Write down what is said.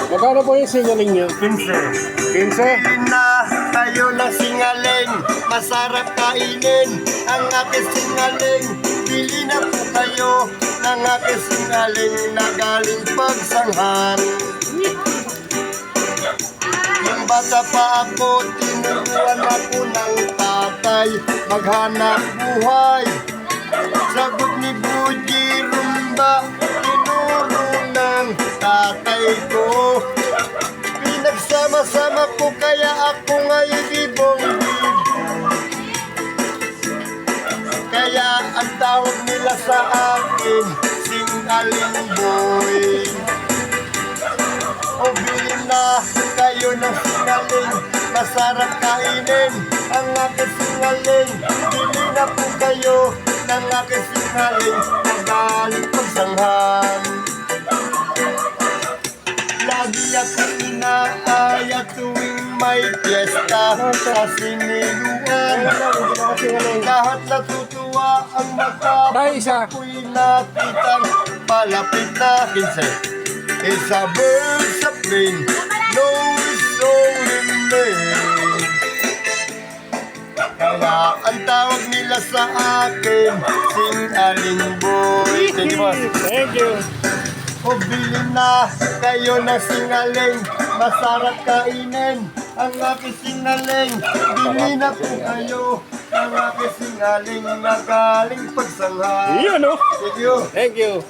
Magkano po yung singaling niyo? 15. 15? Na tayo na singaling, masarap kainin ang aking singaling. Bili na po kayo ng aking singaling na galing pagsanghan. Nung bata pa ako, tinuruan ako ng tatay maghanap buhay. Sagot ni Buji Rumba, tinuro ng tatay ko. Pinagsama-sama ko kaya ako ngayon ibong-ibong. Kaya ang tawag nila sa akin, singaling boy. O bilhin na kayo ng singaling, masarap kainin ang aking singaling. Bili na po kayo ng aking singaling, magaling pagsanghan. Lagi akong inaaya tuwing may piyesta sa siniluan. Lahat natutuwa ang mata Tayo isa. ako'y nakitang palapit na kinse. It's a bird of plane, no it's only me. Kaya ang tawag nila sa akin, singaling boy. Thank you, boss. Thank you. O bilhin na kayo ng singaling, masarap kainin ang aking singaling. Bili na po kayo ng aking singaling na galing pagsanghan. Yun, no? Thank you. Thank you.